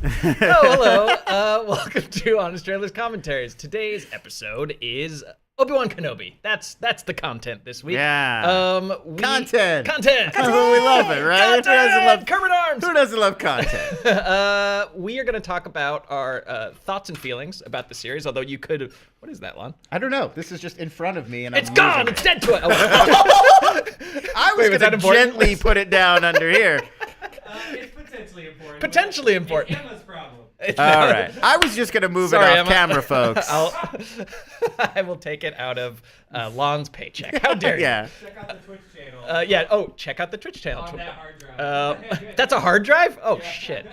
Hello. Welcome to Honest Trailers Commentaries. Today's episode is Obi-Wan Kenobi. That's the content this week. Yeah. Content. Oh, we love it, right? Kermit Arms. Who doesn't love content? We are going to talk about our thoughts and feelings about the series. Although you could, what is that, Lon? I don't know. This is just in front of me, and It's I'm gone. losing It's it. dead to it. I was going to gently put it down under here. It's potentially important. Potentially important. It's Emma's problem. All right. I was just going to move Sorry, it off Emma. camera, folks. I will take it out of Lon's paycheck. How dare you? Yeah. Check out the Twitch channel. Yeah. Oh, check out the Twitch channel. On that hard drive. That's a hard drive? Oh, shit.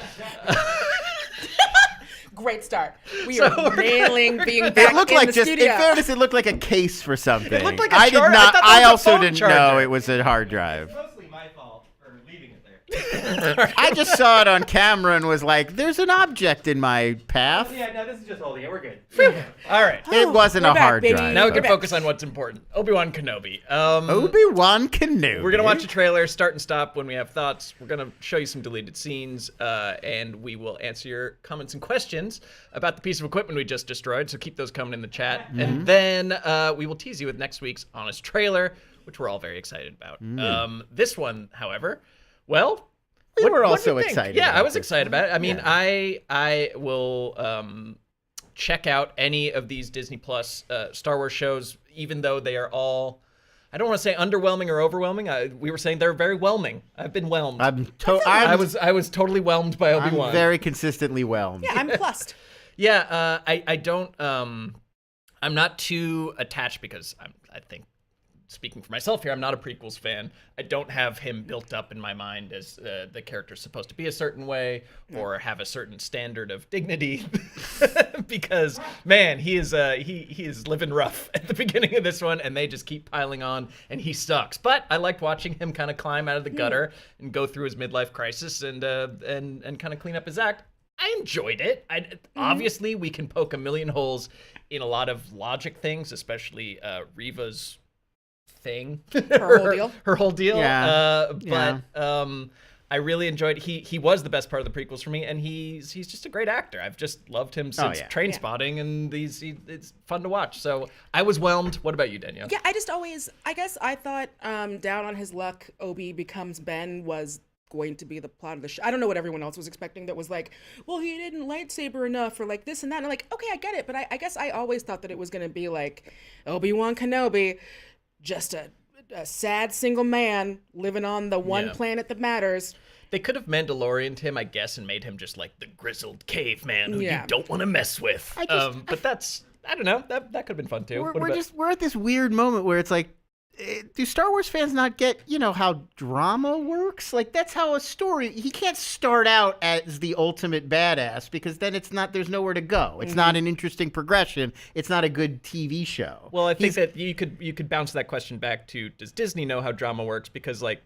Great start. We So are nailing being It back looked in like the just, studio. in fairness, it looked like a case for something. It looked like a I did charger. not. I thought that I was a also phone didn't know charger. it was a hard drive. It's mostly my fault for leaving it there. I just saw it on camera and was like, "There's an object in my path." Yeah, no, this is just holding it. We're good. All right. It wasn't we're a back, hard baby. drive. Now we We're can back. focus on what's important. Obi-Wan Kenobi. Obi-Wan Kenobi. We're going to watch a trailer, start and stop when we have thoughts. We're going to show you some deleted scenes, and we will answer your comments and questions about the piece of equipment we just destroyed, so keep those coming in the chat. And then we will tease you with next week's Honest Trailer, which we're all very excited about. This one, however, well... We were what also do we think? excited Yeah, about I was this excited one. about it. I mean, Yeah. I will check out any of these Disney Plus Star Wars shows, even though they are all, I don't want to say underwhelming or overwhelming. We were saying they're very whelming. I've been whelmed. I was totally whelmed by Obi-Wan. I'm very consistently whelmed. Yeah, I'm plussed. Yeah, I don't. I'm not too attached because I think, speaking for myself here, I'm not a prequels fan. I don't have him built up in my mind as the character's supposed to be a certain way or have a certain standard of dignity, because man, he is living rough at the beginning of this one, and they just keep piling on, and he sucks. But I liked watching him kind of climb out of the gutter and go through his midlife crisis and kind of clean up his act. I enjoyed it. Obviously, we can poke a million holes in a lot of logic things, especially Reva's thing, her whole deal. Yeah. I really enjoyed. He was the best part of the prequels for me, and he's just a great actor. I've just loved him since Train Spotting, and it's fun to watch. So I was whelmed. What about you, Danielle? Yeah, I guess I thought down on his luck, Obi becomes Ben was going to be the plot of the show. I don't know what everyone else was expecting that was like, well, he didn't lightsaber enough or like this and that. And I'm like, okay, I get it. But I guess I always thought that it was going to be like Obi-Wan Kenobi, just a sad single man living on the one planet that matters. They could have Mandalorian'd him, I guess, and made him just like the grizzled caveman who you don't want to mess with. But that's, I don't know, that could have been fun too. We're at this weird moment where it's like, do Star Wars fans not get, how drama works? Like, that's how a story, he can't start out as the ultimate badass because then there's nowhere to go. It's not an interesting progression. It's not a good TV show. Well, I think that you could bounce that question back to, does Disney know how drama works? Because like,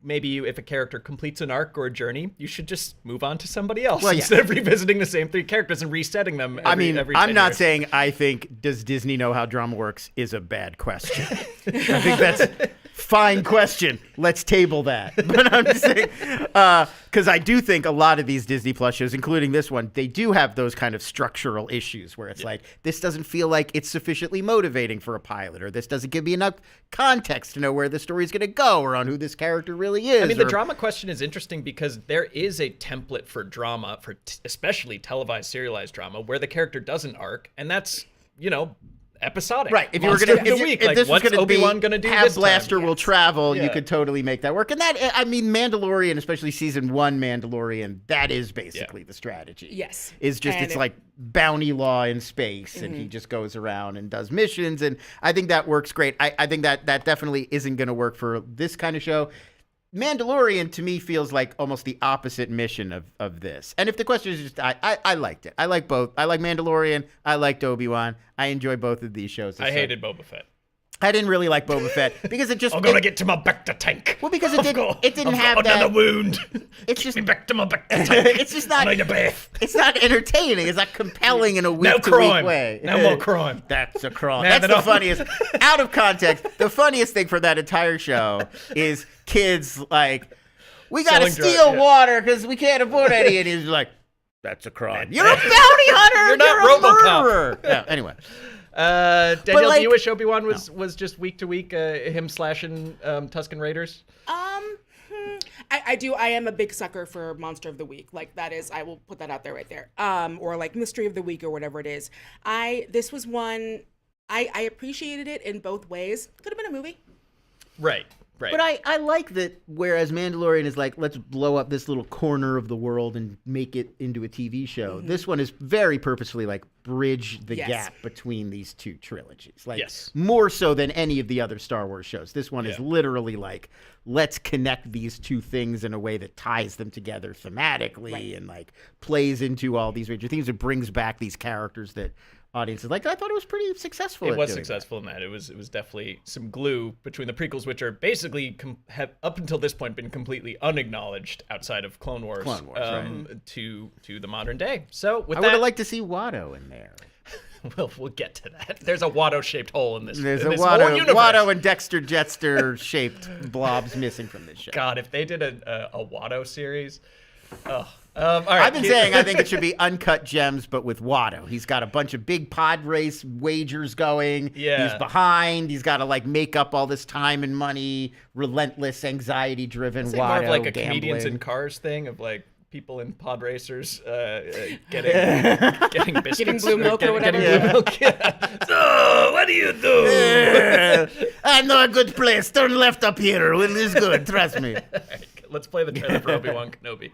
maybe if a character completes an arc or a journey, you should just move on to somebody else instead of revisiting the same three characters and resetting them every 10 I'm not years. saying I think does Disney know how drama works is a bad question. I think that's a fine question. Let's table that. But I'm just saying, because I do think a lot of these Disney Plus shows, including this one, they do have those kind of structural issues where it's like, this doesn't feel like it's sufficiently motivating for a pilot, or this doesn't give me enough context to know where the story's going to go or on who this character really is. I mean, the drama question is interesting because there is a template for drama, for especially televised, serialized drama, where the character does an arc, and that's, episodic. Right. If you were Monster going of the to, week, if like, this was what's going to Obi-Wan be gonna do have this time? Blaster will travel, you Yeah. could totally make that work. And that, I mean, Mandalorian, especially season 1 Mandalorian, that is basically the strategy. Yes. Is just, it's like bounty law in space, and he just goes around and does missions, and I think that works great. I think that definitely isn't going to work for this kind of show. Mandalorian to me feels like almost the opposite mission of this. And if the question is just, I liked it. I like both. I like Mandalorian. I liked Obi-Wan. I enjoy both of these shows. I hated Boba Fett. I didn't really like Boba Fett because it just. I'm gonna get to my Bacta tank. Well, because it didn't have that. Another wound. It's Get just me back to my Bacta tank. it's just not. I need a bath. It's not entertaining. It's not compelling in a No week to crime. week way. No more crime. That's a crime. Man, That's the funniest. Out of context, the funniest thing for that entire show is kids like, we gotta Selling steal drugs, water because we can't afford any, and he's like, That's a crime. You're a bounty hunter. You're not a RoboCop. murderer. Yeah, anyway. Danielle, like- do you wish Obi-Wan was just week to week him slashing Tusken Raiders? I do. I am a big sucker for Monster of the Week. Like that is, I will put that out there right there. Or like Mystery of the Week or whatever it is. This was one, I appreciated it in both ways. Could have been a movie. Right. But I like that whereas Mandalorian is like, let's blow up this little corner of the world and make it into a TV show. This one is very purposefully like bridge the gap between these two trilogies. Like more so than any of the other Star Wars shows. This one is literally like, let's connect these two things in a way that ties them together thematically and like plays into all these major themes. It brings back these characters that audiences like. I thought it was pretty successful. It was successful in that. It was definitely some glue between the prequels, which are basically have up until this point been completely unacknowledged outside of Clone Wars, right. to the modern day. So with I would have liked to see Watto in there. We'll get to that. There's a Watto-shaped hole in this. There's in a this whole universe. Watto and Dexter Jetster shaped blobs missing from this show. God, if they did a Watto series, all right. I've been saying I think it should be Uncut Gems, but with Watto. He's got a bunch of big pod race wagers going. Yeah. He's behind. He's got to like make up all this time and money, relentless, anxiety-driven Watto more of like a gambling. Comedians in Cars thing of like people in pod racers getting biscuits, Getting blue milk or whatever. Getting blue milk. Yeah. So what do you do? I know a good place. Turn left up here. It's good. Trust me. All right, let's play the trailer for Obi-Wan Kenobi.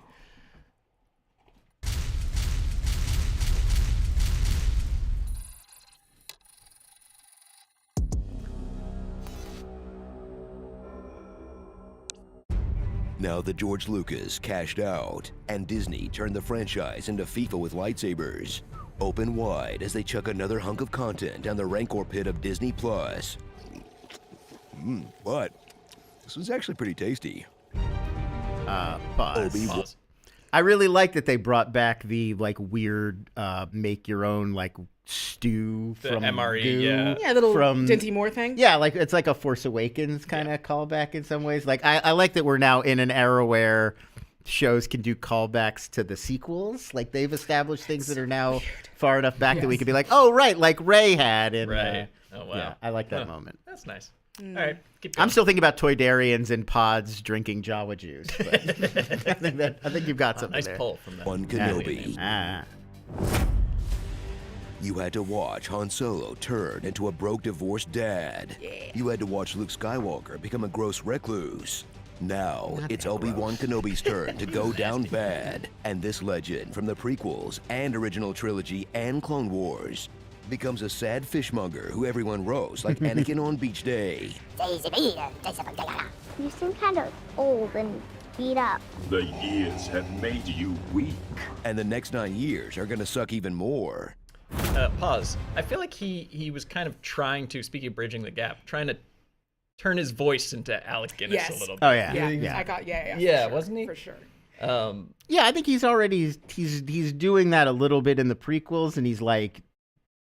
Now that George Lucas cashed out and Disney turned the franchise into FIFA with lightsabers, open wide as they chuck another hunk of content down the rancor pit of Disney Plus. But this was actually pretty tasty. Pause. I really like that they brought back the like weird make your own like stew The from MRE, goo yeah. Little from Dinty Moore thing. Yeah, like it's like a Force Awakens kind of callback in some ways. Like I like that we're now in an era where shows can do callbacks to the sequels. Like they've established things that are now far enough back that we could be like, oh right, like Rey had in Right. Oh wow. Yeah, I like that moment. That's nice. All right, keep going. I'm still thinking about Toydarians and pods drinking Jawa juice. But I think you've got something nice there. pull from that. One Kenobi. Ah. You had to watch Han Solo turn into a broke, divorced dad. You had to watch Luke Skywalker become a gross recluse. Now, it's Obi-Wan Kenobi's turn to go down bad. And this legend from the prequels and original trilogy and Clone Wars becomes a sad fishmonger who everyone roasts like Anakin on beach day. You seem kind of old and beat up. The years have made you weak. And the next 9 years are gonna suck even more. Pause. I feel like he was kind of trying to, speaking of bridging the gap, trying to turn his voice into Alec Guinness a little bit. Oh yeah. Yeah, I got Yeah, for sure, wasn't he? For sure. Yeah, I think he's already he's doing that a little bit in the prequels, and he's like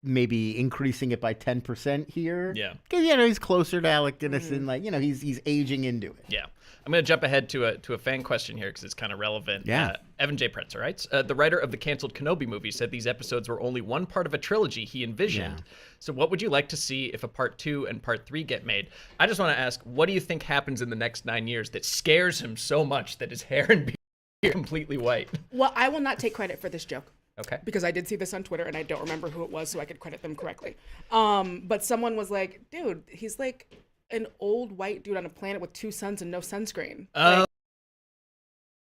maybe increasing it by 10% here. Yeah. Because he's closer to Alec Guinness and like he's aging into it. Yeah. I'm going to jump ahead to a fan question here because it's kind of relevant. Yeah. Evan J. Pretzer writes, the writer of the canceled Kenobi movie said these episodes were only one part of a trilogy he envisioned. Yeah. So what would you like to see if a part 2 and part 3 get made? I just want to ask, what do you think happens in the next 9 years that scares him so much that his hair and beard are completely white? Well, I will not take credit for this joke. Okay. Because I did see this on Twitter and I don't remember who it was, so I could credit them correctly. But someone was like, dude, he's like an old white dude on a planet with 2 suns and no sunscreen. Like,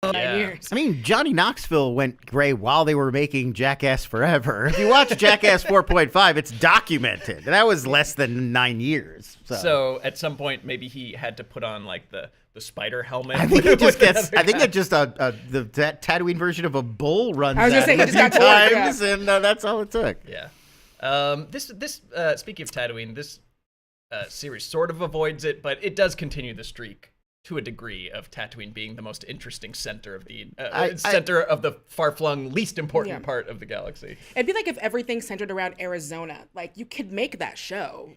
9 years. I mean, Johnny Knoxville went gray while they were making Jackass Forever. If you watch Jackass 4.5, it's documented. That was less than 9 years. So at some point, maybe he had to put on like the spider helmet. I think it just gets. Another I think guy. it just the Tatooine version of a bull runs. I was gonna at say, him he a just few got bored, yeah. times, and that's all it took. Yeah. This speaking of Tatooine, this series sort of avoids it, but it does continue the streak to a degree of Tatooine being the most interesting center of the center of the far-flung, least important part of the galaxy. It'd be like if everything centered around Arizona. Like, you could make that show.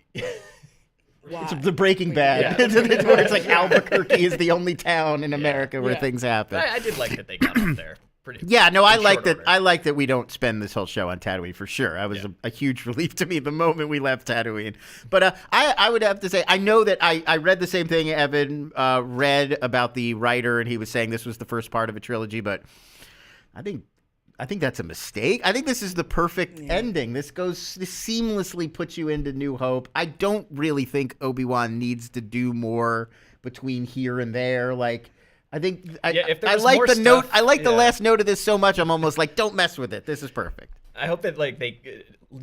Why? It's the Breaking Bad, Yeah. where it's like Albuquerque is the only town in America where Yeah. things happen. I did like that they got up there. pretty. Yeah, no, I in like short that. order. I like that we don't spend this whole show on Tatooine for sure. I was a huge relief to me the moment we left Tatooine. But I would have to say, I know that I read the same thing Evan read about the writer, and he was saying this was the first part of a trilogy. But I think that's a mistake. I think this is the perfect ending. This seamlessly puts you into New Hope. I don't really think Obi-Wan needs to do more between here and there. Like, I think if there I was like more the note. stuff, I like the last note of this so much. I'm almost like, don't mess with it. This is perfect. I hope that like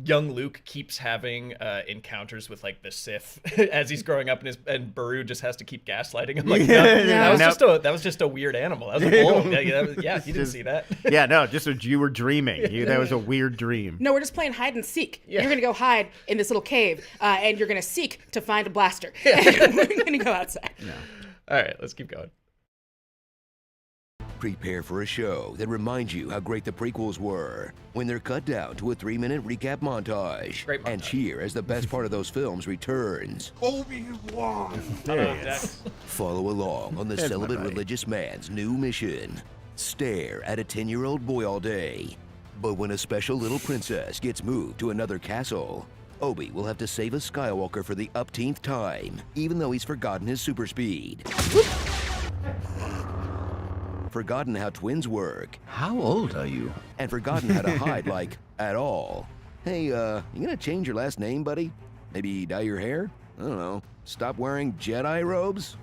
young Luke keeps having encounters with like the Siff as he's growing up, and Baru just has to keep gaslighting him. Like, that was just a weird animal. That was a bull. Yeah, you didn't see that. Yeah, no, just you were dreaming. That was a weird dream. No, we're just playing hide and seek. Yeah. You're gonna go hide in this little cave, and you're gonna seek to find a blaster. And we're gonna go outside. No. All right, let's keep going. Prepare for a show that reminds you how great the prequels were when they're cut down to a 3-minute recap montage. Great montage. And cheer as the best part of those films returns. Obi-Wan! Follow along on the That's celibate my buddy. religious man's new mission. Stare at a 10-year-old boy all day. But when a special little princess gets moved to another castle, Obi will have to save a Skywalker for the upteenth time, even though he's forgotten his super speed. Forgotten how twins work, How old are you? and forgotten how to hide, like, at all. Hey, you gonna change your last name, buddy? Maybe dye your hair? I don't know. Stop wearing Jedi robes?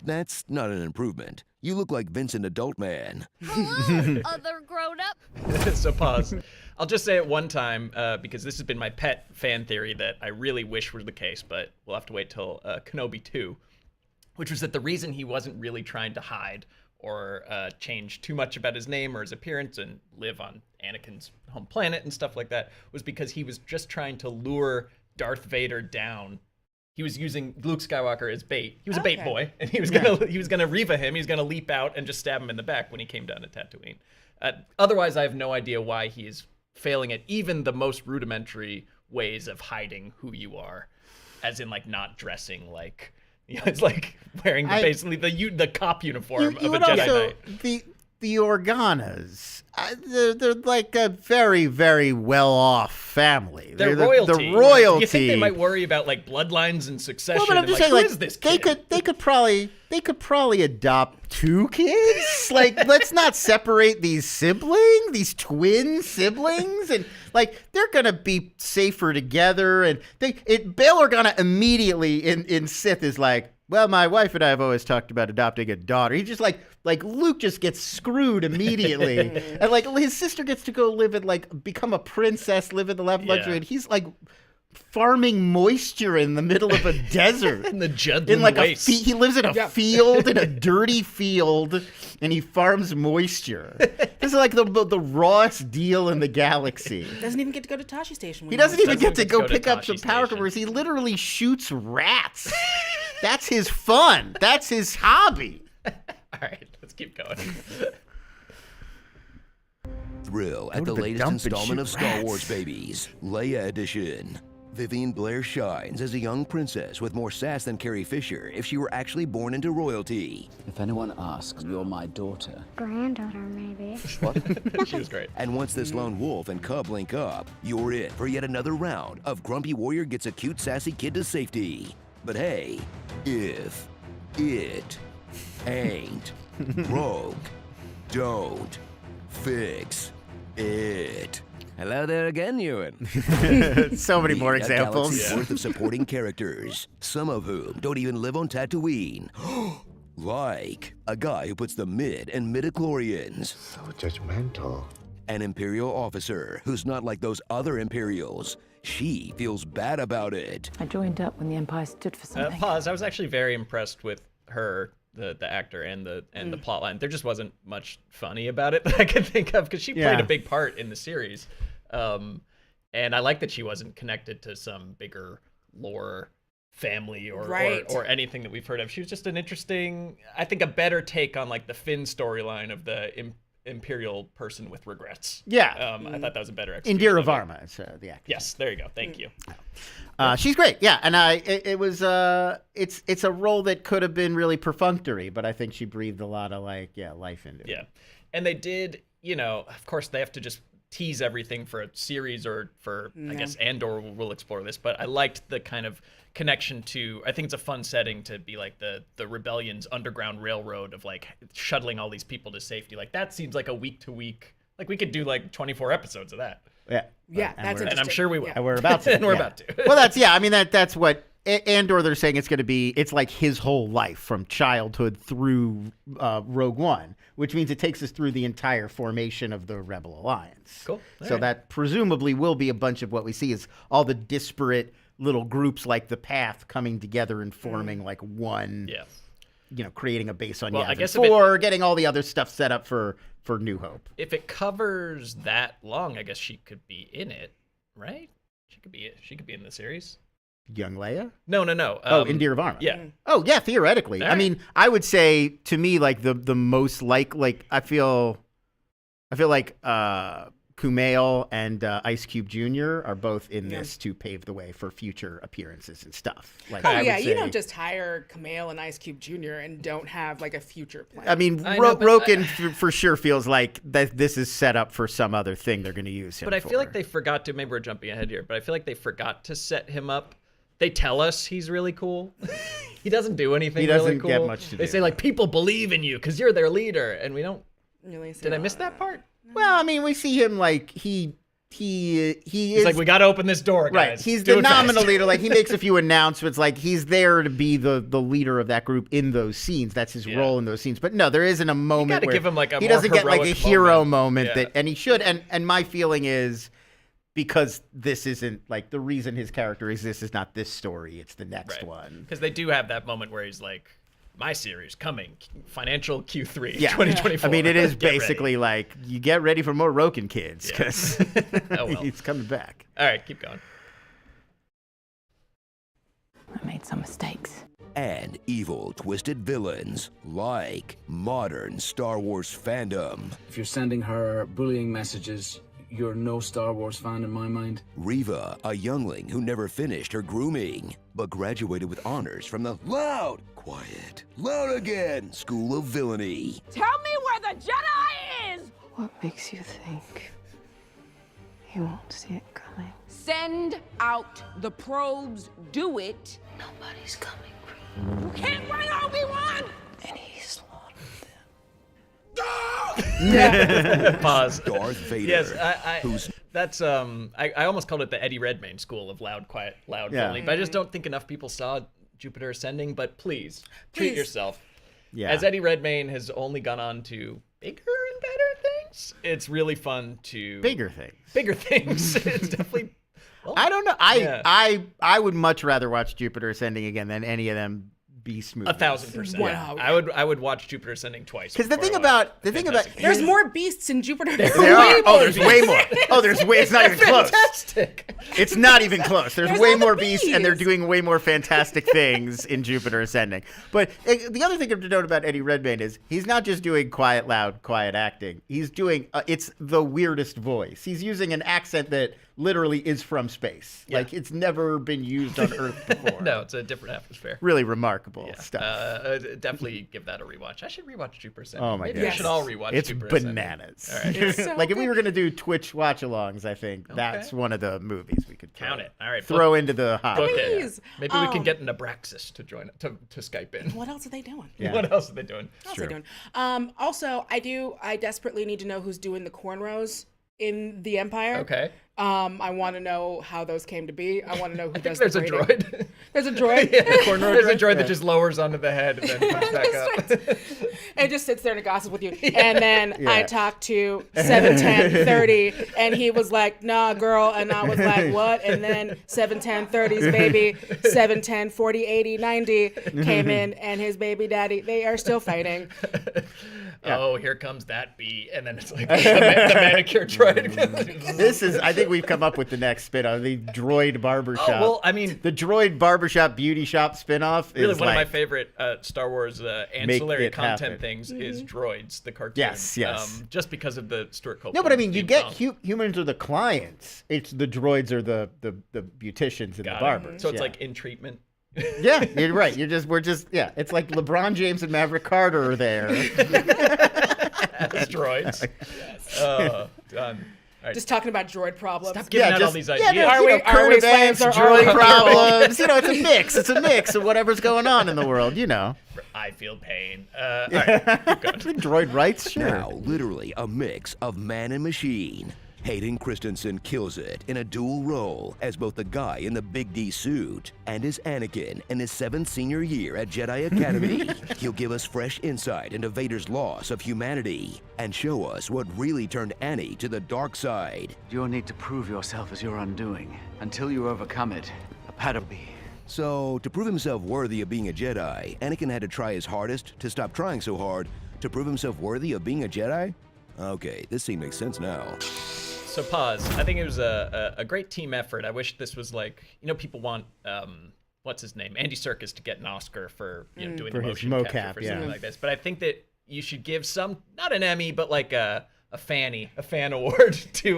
That's not an improvement. You look like Vincent Adult Man. Hello, other grown-up. So pause. I'll just say it one time because this has been my pet fan theory that I really wish were the case, but we'll have to wait till Kenobi 2, which was that the reason he wasn't really trying to hide or change too much about his name or his appearance and live on Anakin's home planet and stuff like that was because he was just trying to lure Darth Vader down. He was using Luke Skywalker as bait. He was a bait boy, and he was gonna Reva him. He was gonna leap out and just stab him in the back when he came down to Tatooine. Otherwise, I have no idea why he is failing at even the most rudimentary ways of hiding who you are, as in like not dressing like. It's like wearing basically the cop uniform of a Jedi Knight. The Organas, they're like a very, very well-off family. They're royalty. royalty. The royalty. Do you think they might worry about like bloodlines and succession? Well, but I'm and, just like, saying, who like, is this kid? they could probably adopt 2 kids. Like, let's not separate these siblings, these twin siblings, and like they're gonna be safer together. And Bail Organa immediately in Sith is like, well, my wife and I have always talked about adopting a daughter. He just like Luke just gets screwed immediately, and like his sister gets to go live and become a princess, live in the lap of luxury, and he's like farming moisture in the middle of a desert. In the Judlin in like Wastes. he lives in a field, in a dirty field, and he farms moisture. This is like the rawest deal in the galaxy. Doesn't even get to go to Tashi Station. He doesn't even get to go to pick up Tashi some power Station. converters. He literally shoots rats. That's his fun. That's his hobby. All right, let's keep going. Thrill Go at to the the latest dump and installment shoot of Star rats. Wars Babies, Leia Edition. Vivian Blair shines as a young princess with more sass than Carrie Fisher if she were actually born into royalty. If anyone asks, you're my daughter. Granddaughter, maybe. She was great. And once this lone wolf and cub link up, you're in for yet another round of Grumpy Warrior gets a cute sassy kid to safety. But hey, if it ain't broke, don't fix it. Hello there again, Ewan. So many more A examples. galaxy's worth of supporting characters, some of whom don't even live on Tatooine. Like a guy who puts the mid and midichlorians. So judgmental. An Imperial officer who's not like those other Imperials. She feels bad about it. I joined up when the Empire stood for something. Pause. I was actually very impressed with her, the actor, and the plot line. There just wasn't much funny about it that I could think of because she played a big part in the series. And I like that she wasn't connected to some bigger lore family or anything that we've heard of. She was just an interesting, I think, a better take on like the Finn storyline of the Imperial person with regrets. Yeah. I thought that was a better execution. Indira of it. Varma is the actress. Yes, there you go. Thank you. She's great. Yeah, and it's a role that could have been really perfunctory, but I think she breathed a lot of life into it. Yeah. And they did, of course they have to just tease everything for a series or for, I guess, Andor will explore this, but I liked the kind of connection to, I think it's a fun setting to be like the rebellion's underground railroad of like shuttling all these people to safety. Like that seems like a week to week, like we could do like 24 episodes of that. Yeah, that's and interesting. I'm sure we will. Yeah. And we're about to. And we're about to. Well, that's what Andor, they're saying it's going to be, it's like his whole life from childhood through Rogue One, which means it takes us through the entire formation of the Rebel Alliance. Cool. So that presumably will be a bunch of what we see is all the disparate little groups like the Path coming together and forming like one, creating a base on Yavin 4, getting all the other stuff set up for New Hope. If it covers that long, I guess she could be in it, right? She could be in the series. Young Leia? No. In Deer of Arma. Yeah. Oh, yeah, theoretically. All I mean, I would say, to me, like, the most I feel like Kumail and Ice Cube Jr. are both in this to pave the way for future appearances and stuff. Like, you don't just hire Kumail and Ice Cube Jr. and don't have, like, a future plan. I mean, Roken for sure feels like that this is set up for some other thing they're going to use him for. But I feel like they forgot to, maybe we're jumping ahead here, but I feel like they forgot to set him up. They tell us he's really cool. He doesn't do anything really cool. He doesn't get much to do. They say, like, people believe in you because you're their leader, and we don't. Really Did I miss that part? Well, I mean, we see him like he is. He's like, we got to open this door, guys. Right. He's the nominal leader. Like, he makes a few announcements. Like, he's there to be the leader of that group in those scenes. That's his role in those scenes. But no, there isn't a moment where give him like a he more doesn't get like a heroic hero moment Yeah. and he should. And my feeling is, because this isn't like the reason his character exists is not this story, it's the next one. Because they do have that moment where he's like, my series coming, financial Q3 Yeah. 2024. I mean, it is Get basically like, you get ready for more Roken kids because he's coming back. All right, keep going. I made some mistakes. And evil, twisted villains like modern Star Wars fandom. If you're sending her bullying messages, you're no Star Wars fan in my mind. Riva, a youngling who never finished her grooming, but graduated with honors from the loud, quiet, loud again School of Villainy. Tell me where the Jedi is! What makes you think he won't see it coming? Send out the probes. Do it. Nobody's coming. You can't run Obi-Wan! And he slaughtered Pause. Darth Vader. Yes, that's I almost called it the Eddie Redmayne school of loud, quiet, loud, villainy, but I just don't think enough people saw Jupiter Ascending. But please treat yourself. Yeah. As Eddie Redmayne has only gone on to bigger and better things, it's really fun to Bigger things. It's definitely. Well, I don't know. I would much rather watch Jupiter Ascending again than any of them Beast movies. 1,000%. Wow. I would watch Jupiter Ascending twice. Because the thing about there's more beasts in Jupiter. There are. Oh, there's way more. Oh, there's way. It's not even close. Fantastic. It's not even close. There's way all the more beasts, and they're bees. doing way more fantastic things in Jupiter Ascending. But the other thing to note about Eddie Redmayne is he's not just doing quiet, loud, quiet acting. He's doing it's the weirdest voice. He's using an accent that literally is from space. Yeah. Like, it's never been used on Earth before. No, it's a different atmosphere. Really remarkable stuff. Definitely give that a rewatch. I should rewatch Jupiter Ascending. Oh my Maybe god, we should all rewatch it's Jupiter Ascending. bananas. All right. It's so like if we good. were gonna do Twitch watch-alongs, I think that's one of the movies we could Count it. All right. throw into the hot. Book Please. it. Maybe we can get an Abraxas to join to Skype in. What else are they doing? Yeah. What else are they doing? What else are they doing? Also, I desperately need to know who's doing the cornrows in the Empire. Okay. I want to know how those came to be. I want to know who does There's the a braiding. droid. There's a droid. Yeah, there's a droid that just lowers onto the head and then comes back up. And just sits there and gossips with you. And then I Yeah. talked to 71030 and he was like, nah, girl. And I was like, what? And then 71030's baby, 710 40 80 90 came in and his baby daddy, they are still fighting. Oh, here comes that bee. And then it's like the manicure droid. This is, I think we've come up with the next spin-off, the droid barbershop. Oh, well, I mean, the droid barbershop beauty shop spin-off really is one of my like, favorite Star Wars ancillary it content happen. things is droids, the cartoon. Yes. Just because of the Stuart Copeland. No, but I mean, you theme get song. humans are the clients. It's the droids are the beauticians and Got the it. barbers. So it's yeah. like in treatment. Yeah, you're right. We're just, it's like LeBron James and Maverick Carter are there. as droids. Done. All right. Just talking about droid problems. Stop giving out all these ideas. Are we current slaves events, or are we droid people? problems. It's a mix. It's a mix of whatever's going on in the world. I feel pain. All right, keep going. Droid rights, sure. Now, literally a mix of man and machine. Hayden Christensen kills it in a dual role as both the guy in the Big D suit and as Anakin in his 7th senior year at Jedi Academy. He'll give us fresh insight into Vader's loss of humanity and show us what really turned Annie to the dark side. You'll need to prove yourself as your undoing. Until you overcome it, a pattern be. So, to prove himself worthy of being a Jedi, Anakin had to try his hardest to stop trying so hard to prove himself worthy of being a Jedi? Okay, this scene makes sense now. So pause. I think it was a great team effort. I wish this was like, people want what's his name, Andy Serkis, to get an Oscar for doing For the his motion capture mocap, for yeah. something like this. But I think that you should give not an Emmy, but like a fan award to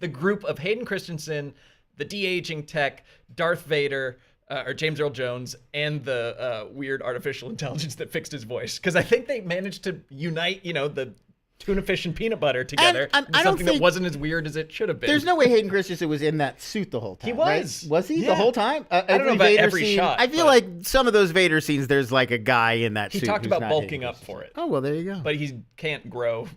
the group of Hayden Christensen, the de-aging tech, Darth Vader, or James Earl Jones, and the weird artificial intelligence that fixed his voice. Because I think they managed to unite, the tuna fish and peanut butter together into I don't something that think- wasn't as weird as it should have been. There's no way Hayden Christensen was in that suit the whole time. He was. Right? Was he Yeah. the whole time? I don't know about every scene, shot, I feel but- like some of those Vader scenes, there's like a guy in that He suit. talked who's about not bulking Hayden up for it. Oh, well, there you go. But he can't grow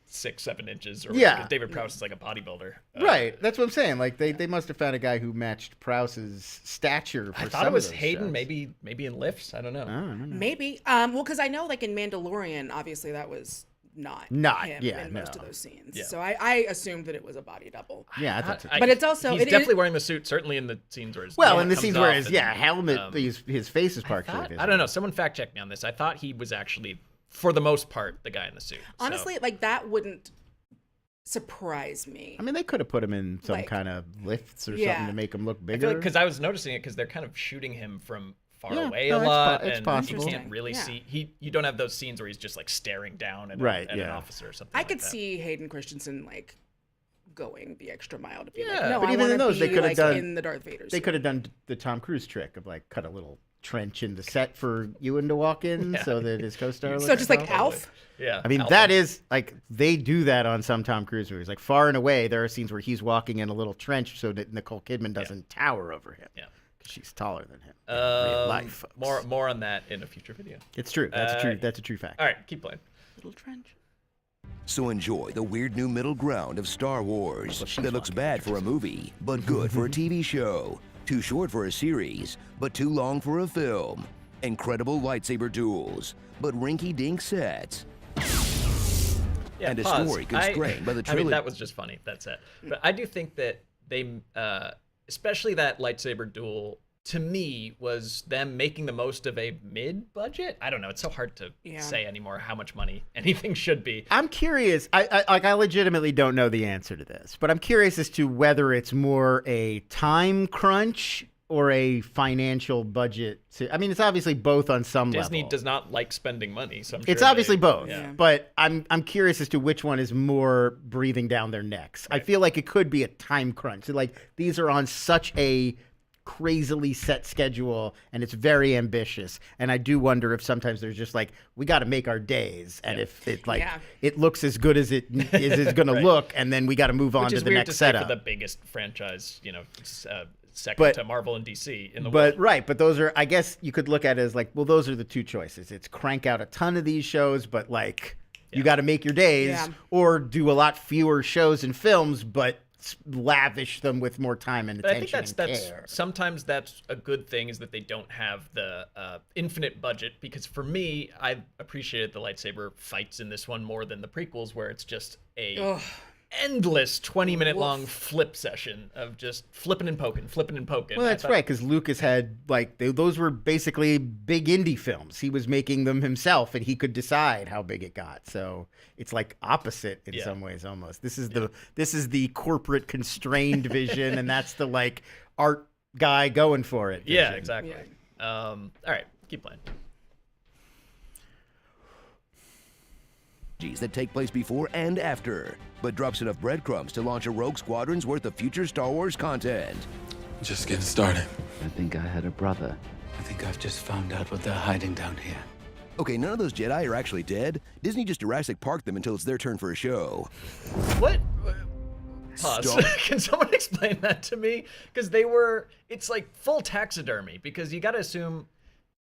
6-7 inches. Or Yeah. because David Prowse is like a bodybuilder. Right. That's what I'm saying. Like they must have found a guy who matched Prowse's stature for I some thought it of was those Hayden, shots. maybe in lifts. I don't know. I don't know. Maybe. Well, because I know, like in Mandalorian, obviously that was not him in most of those scenes. Yeah. So I assumed that it was a body double. Yeah, I thought so. But it's also- he's it is- definitely wearing the suit. Certainly in the scenes where his Well, helmet in the comes scenes where off his and, helmet, his face is partially visible. I don't know. Someone fact check me on this. I thought he was actually, for the most part, the guy in the suit. So- Honestly, like that wouldn't surprise me. I mean, they could have put him in some Like- kind of lifts or Yeah. something to make him look I bigger. feel like because I was noticing it because they're kind of shooting him from far Yeah, away no, a it's lot, it's and possible. you can't really Yeah. see. You don't have those scenes where he's just like staring down at, Right, at an yeah. officer or something. I like could that. see Hayden Christensen like going the extra mile to be Yeah. like, no, But I even want in to those, be they could have like done- in the Darth Vader. They suit. could have done the Tom Cruise trick of like cut a little trench in the set for Ewan to walk in Yeah. so that his co-star So looks just like up. Alf. Yeah. I mean, Alpha. that is like they do that on some Tom Cruise movies. Like far and away, there are scenes where he's walking in a little trench so that Nicole Kidman doesn't tower over him. Yeah. Because she's taller than him. In real life, folks. More on that in a future video. It's true. That's a true fact. All right, keep playing. Little trench. So enjoy the weird new middle ground of Star Wars that looks bad for a movie, but good for a TV show. Too short for a series, but too long for a film. Incredible lightsaber duels, but rinky-dink sets. Yeah, And a pause. story constrained by the I mean, trilogy. that was just funny. That's it. But I do think that they, especially that lightsaber duel, to me, was them making the most of a mid-budget. I don't know. It's so hard to say anymore how much money anything should be. I'm curious. I legitimately don't know the answer to this, but I'm curious as to whether it's more a time crunch or a financial budget. I mean, it's obviously both on some Disney level. does not like spending money, so I'm sure It's obviously both, Yeah. but I'm curious as to which one is more breathing down their necks. I feel like it could be a time crunch. Like these are on such a crazily set schedule and it's very ambitious, and I do wonder if sometimes there's just like we got to make our days, and if it it looks as good as it is going to look, and then we got to move on Which to is the weird next to say setup. for the biggest franchise, second But- to Marvel and DC in the world. But those are, I guess you could look at it as like, well, those are the two choices. It's crank out a ton of these shows, but like you got to make your days, Yeah. or do a lot fewer shows and films, but lavish them with more time and But I think attention that's and care. sometimes that's a good thing, is that they don't have the infinite budget, because for me, I appreciated the lightsaber fights in this one more than the prequels, where it's just a endless 20-minute long flip session of just flipping and poking. Well, that's right, because Lucas had like those were basically big indie films. He was making them himself, and he could decide how big it got. So it's like opposite in some ways almost. This is the corporate constrained vision, and that's the like art guy going for it. Yeah, vision. exactly. All right, keep playing. That take place before and after, but drops enough breadcrumbs to launch a Rogue Squadron's worth of future Star Wars content. Just getting started. I think I had a brother. I think I've just found out what they're hiding down here. Okay, none of those Jedi are actually dead. Disney just Jurassic Parked them until it's their turn for a show. What? Pause. Stop. Can someone explain that to me? Because it's like full taxidermy, because you got to assume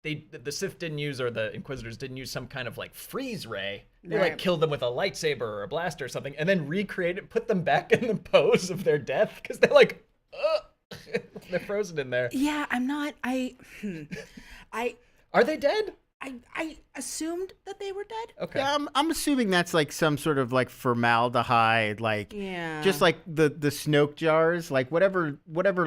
the Sith didn't use, or the Inquisitors didn't use some kind of like freeze ray. They like killed them with a lightsaber or a blaster or something, and then recreate it, put them back in the pose of their death, because they're like, they're frozen in there. Yeah, I'm not. Are they dead? I assumed that they were dead. Okay. Yeah, I'm assuming that's like some sort of like formaldehyde, like just like the Snoke jars, like whatever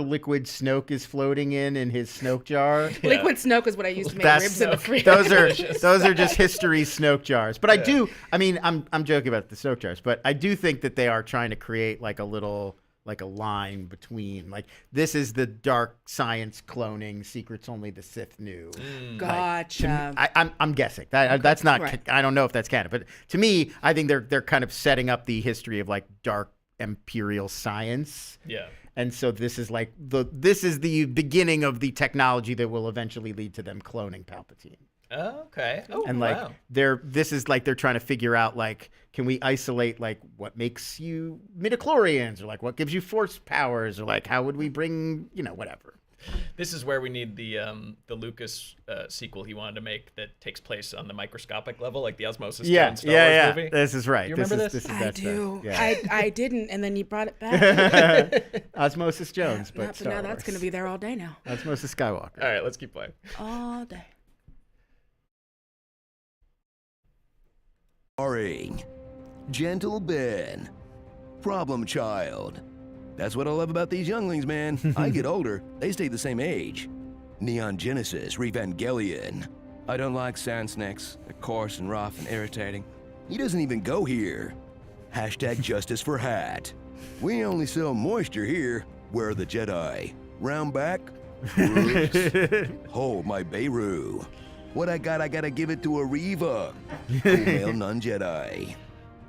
liquid Snoke is floating in his Snoke jar. Yeah. Liquid Snoke is what I used to make ribs in the freezer. Those are just history Snoke jars. But I'm joking about the Snoke jars, but I do think that they are trying to create like a little, like a line between, like, this is the dark science cloning secrets only the Sith knew. Gotcha. I'm guessing that's not. Right. I don't know if that's canon, but to me, I think they're kind of setting up the history of like dark imperial science. Yeah. And so this is the beginning of the technology that will eventually lead to them cloning Palpatine. Oh, okay. Oh, and like wow. they're trying to figure out, like, can we isolate like what makes you midichlorians, or like what gives you force powers, or like how would we bring, whatever. This is where we need the Lucas sequel he wanted to make that takes place on the microscopic level, like the Osmosis Jones Star Wars movie. This is right. You remember this? This is I that do. stuff. Yeah. I didn't, and then you brought it back. Osmosis Jones, but But Star now Wars. that's going to be there all day now. Osmosis Skywalker. All right, let's keep playing. All day. Starring Gentle Ben, Problem Child. That's what I love about these younglings, man. I get older, they stay the same age. Neon Genesis Revangelion. I don't like sand snakes. They're coarse and rough and irritating. He doesn't even go here. Hashtag Justice for Hat. We only sell moisture here. Where are the Jedi? Round back? Whoops. Hold my Beirut. What I gotta give it to a Reva. Female non-Jedi.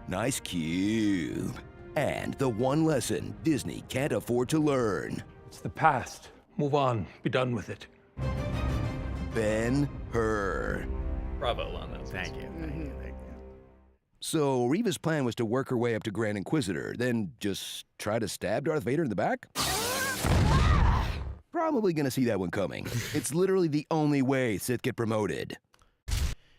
Nice cube. And the one lesson Disney can't afford to learn. It's the past. Move on. Be done with it. Ben-Hur. Bravo on that. Thank you. So Reva's plan was to work her way up to Grand Inquisitor, then just try to stab Darth Vader in the back? Probably gonna see that one coming. It's literally the only way Sith get promoted.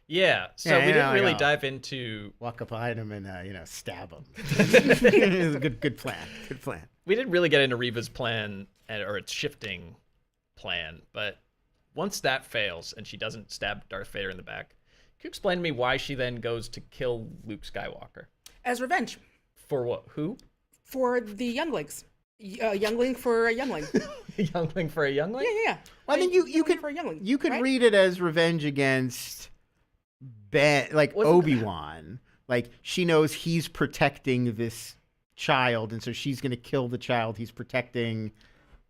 Yeah, so we didn't really dive into... Walk up behind him and, stab him. It's a good plan. Good plan. We didn't really get into Reva's plan, or its shifting plan, but once that fails and she doesn't stab Darth Vader in the back, can you explain to me why she then goes to kill Luke Skywalker? As revenge. For what? Who? For the younglings. Youngling for a youngling. A youngling for a youngling? Yeah. Well, I think you could for a youngling, you could right? read it as revenge against Ben, like Obi-Wan. Like, she knows he's protecting this child, and so she's going to kill the child he's protecting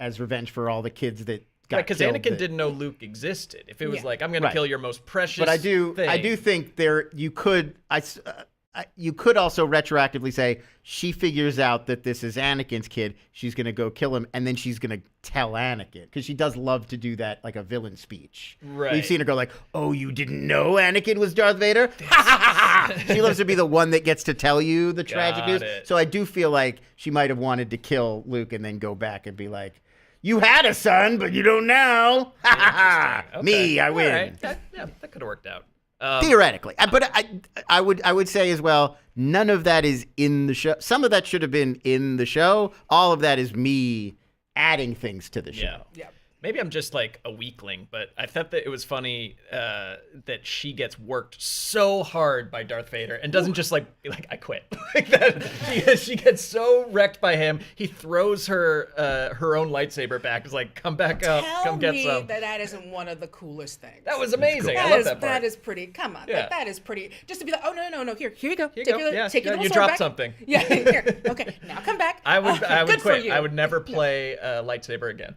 as revenge for all the kids that got Right, because killed. Anakin didn't know Luke existed. If it was like, I'm going Right. to kill your most precious But I do think you could also retroactively say she figures out that this is Anakin's kid. She's going to go kill him, and then she's going to tell Anakin, because she does love to do that, like a villain speech. Right. We've seen her go like, "Oh, you didn't know Anakin was Darth Vader?" She loves to be the one that gets to tell you the tragic news. it. So I do feel like she might have wanted to kill Luke and then go back and be like, "You had a son, but you don't now." Interesting. Me, I All win. right. That could have worked out. Theoretically, but I would say as well, none of that is in the show. Some of that should have been in the show. All of that is me adding things to the show. Yeah. Maybe I'm just like a weakling, but I thought that it was funny that she gets worked so hard by Darth Vader and doesn't just like I quit. Like that. She gets so wrecked by him. He throws her own lightsaber back. He's like, "Come back up, come get some." Tell me that isn't one of the coolest things. That was amazing. I That love is that part. that is pretty. Come on, Yeah. that is pretty. Just to be like, oh no, here you go. Here you Take go. your Yeah, take your yeah, little you sword dropped back. something. Yeah, here. Okay, now come back. I would Good for quit. you. I would never play lightsaber again.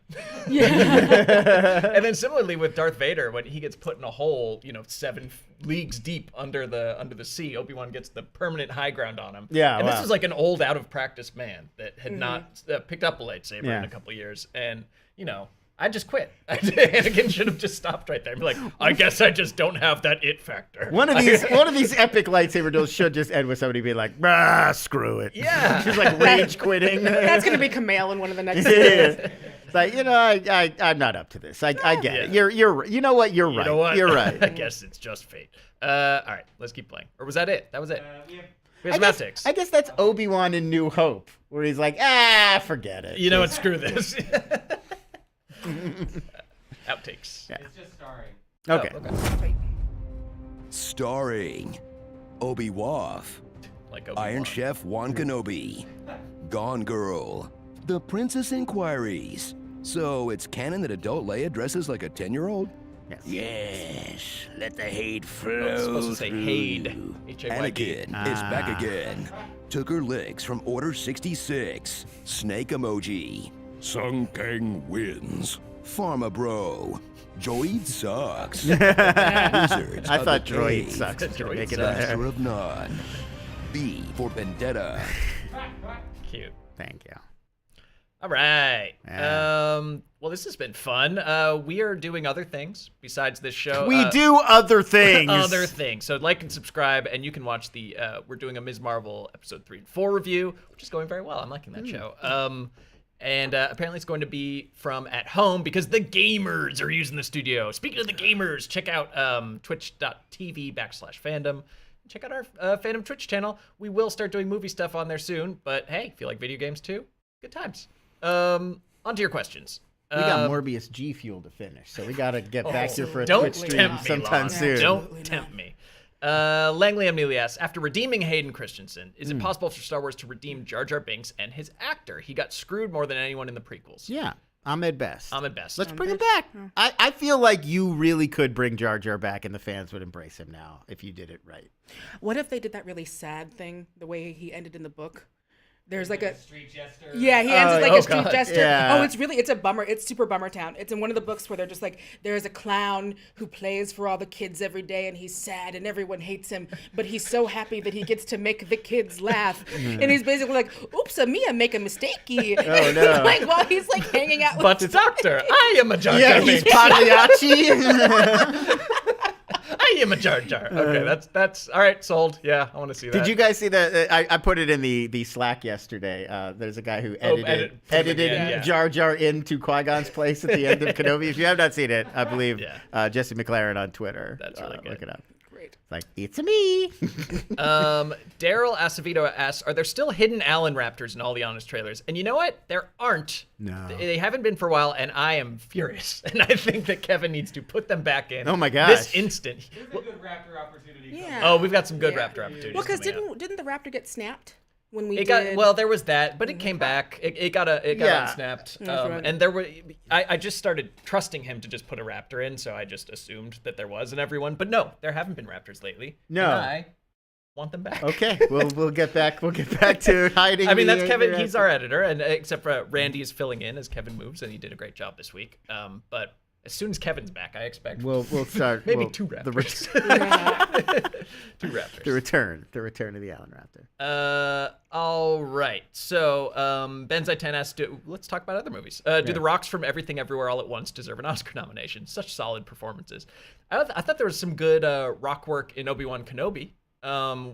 Yeah. And then similarly with Darth Vader, when he gets put in a hole, 7 leagues deep under the sea, Obi-Wan gets the permanent high ground on him. Yeah, and wow. this is like an old, out of practice man that had not picked up a lightsaber in a couple of years, and I just quit. Anakin should have just stopped right there and be like, I guess I just don't have that it factor. One of these epic lightsaber duels should just end with somebody being like, screw it. Yeah. She's like rage quitting. That's going to be Kumail in one of the next It's like, I'm not up to this. I get it. You're you know what? You're right. You know what? You're right. I guess it's just fate. All right, let's keep playing. Or was that it? That was it. We have semantics. I guess that's Obi-Wan in New Hope, where he's like, forget it. You know what? Screw this. Outtakes. Yeah. It's just starring. Okay. Okay. Starring Obi-Wan, Like Obi-Wan. Iron Chef Wan Kenobi, Gone Girl, The Princess Inquiries. So it's canon that adult Leia dresses like a 10-year-old? Yes. Yes, let the hate flow. I was supposed to say through. Hayed. H-A-Y-D. Anakin is back again. Took her licks from Order 66. Snake emoji. Sung Kang wins. Pharma Bro. Droid sucks. Wizards I of thought the droid Cave. sucks. Droid Make it sucks. up. Master of None. B for Vendetta. Cute. Thank you. All right. Yeah. Well, this has been fun. We are doing other things besides this show. We do other things. Other things. So like and subscribe, and you can watch the. We're doing a Ms. Marvel episode 3 and 4 review, which is going very well. I'm liking that show. And apparently it's going to be from at home because the gamers are using the studio. Speaking of the gamers, check out twitch.tv/fandom. Check out our Fandom Twitch channel. We will start doing movie stuff on there soon. But hey, if you like video games too, good times. On to your questions. We got Morbius G Fuel to finish, so we got to get back here for a don't Twitch stream tempt me, sometime Lon. soon. Don't tempt me. Langley Amelia asks, after redeeming Hayden Christensen, is it possible for Star Wars to redeem Jar Jar Binks and his actor? He got screwed more than anyone in the prequels. Yeah, Ahmed Best. Let's bring him back. I feel like you really could bring Jar Jar back, and the fans would embrace him now if you did it right. What if they did that really sad thing, the way he ended in the book? There's like a street jester. Yeah, he ends as like a street God. jester. Yeah. Oh, it's a bummer. It's super bummer town. It's in one of the books where they're just like, there's a clown who plays for all the kids every day, and he's sad, and everyone hates him, but he's so happy that he gets to make the kids laugh. And he's basically like, "Oops, Mia, make a mistakey." Oh, no. Like while he's like hanging out with. But doctor, I am a Jar Jar Yeah, he's Binks. Pagliacci. I am a Jar Jar. Okay, that's all right. Sold. Yeah, I want to see that. Did you guys see that? I put it in the Slack yesterday. There's a guy who edited yeah. Jar Jar into Qui-Gon's place at the end of Kenobi. If you have not seen it, I believe Yeah. Jesse McLaren on Twitter. That's really good. Look it up. Great. It's like, it's me. Daryl Acevedo asks, are there still hidden Allen Raptors in all the Honest trailers? And you know what? There aren't. No. They haven't been for a while, and I am furious. And I think that Kevin needs to put them back in. Oh my gosh. This instant. There's a good Raptor opportunity. Yeah. Oh, we've got some good Yeah. Raptor opportunities. Well, because coming up. didn't the raptor get snapped when we It did? got there was that, but it came back. It got Yeah. unsnapped, That's right. and there were. I just started trusting him to just put a raptor in, so I just assumed that there was in everyone. But no, there haven't been raptors lately. No. and I want them back. Okay, we'll get back. We'll get back to hiding. I mean, the- that's Kevin. He's our editor, and except for Randy is filling in as Kevin moves, and he did a great job this week. But as soon as Kevin's back, I expect We'll start. maybe we'll- two The, raptors. Two raptors. the return of the Allen Raptor. All right. So, Benzi 10 asks, let's talk about other movies. Do the Rocks from Everything Everywhere All at Once deserve an Oscar nomination? Such solid performances. I thought there was some good rock work in Obi-Wan Kenobi.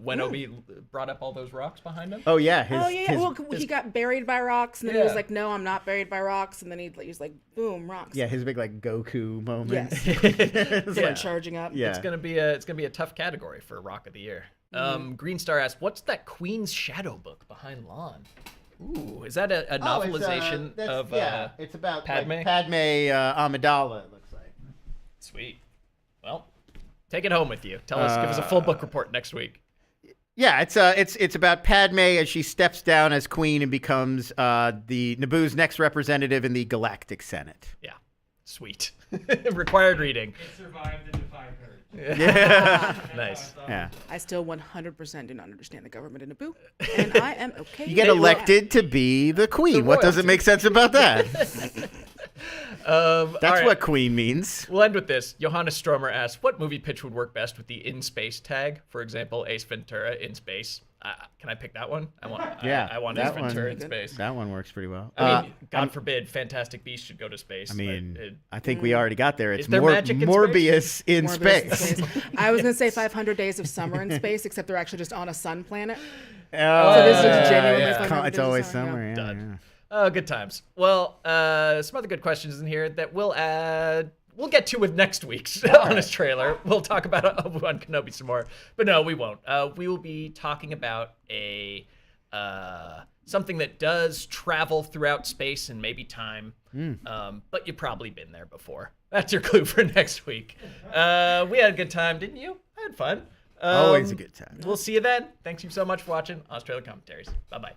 When Obi brought up all those rocks behind him. Oh yeah. Well, he got buried by rocks, and then he was Yeah. like, "No, I'm not buried by rocks," and then he was like, "Boom, rocks." Yeah, his big like Goku moment. Yes. It's Yeah. like, Charging up. Yeah. It's gonna be a tough category for Rock of the Year. Green Star asks, what's that Queen's Shadow book behind Lon? Ooh, is that a novelization of it's about Padme? like, Padme Amidala. It looks like. Sweet. Well, take it home with you. Give us a full book report next week. Yeah, it's about Padme as she steps down as queen and becomes the Naboo's next representative in the Galactic Senate. Yeah, sweet. Required reading. It survived the Defy Purge. Yeah. Nice. Yeah. I still 100% do not understand the government in Naboo, and I am okay. You get with elected to be the queen. What doesn't make sense about that? That's what queen means. We'll end with this. Johannes Stromer asks, what movie pitch would work best with the in space tag? For example, Ace Ventura in space. Can I pick that one? I want Ace that Ventura one, in space. That one works pretty well. I mean, God forbid, Fantastic Beasts should go to space. I mean, I think we already got there. It's there magic in Morbius in Morbius space. I was gonna say 500 Days of Summer in space, except they're actually just on a sun planet. Oh, So this is genuinely yeah. 500 It's Days of always Summer, summer. yeah. Yeah, Done. yeah. Oh, good times. Well, some other good questions in here that we'll get to with next week's Honest Trailer. We'll talk about Obi-Wan Kenobi some more. But no, we won't. We will be talking about a something that does travel throughout space and maybe time. But you've probably been there before. That's your clue for next week. We had a good time, didn't you? I had fun. Always a good time. We'll see you then. Thanks you so much for watching Honest Trailer Commentaries. Bye-bye.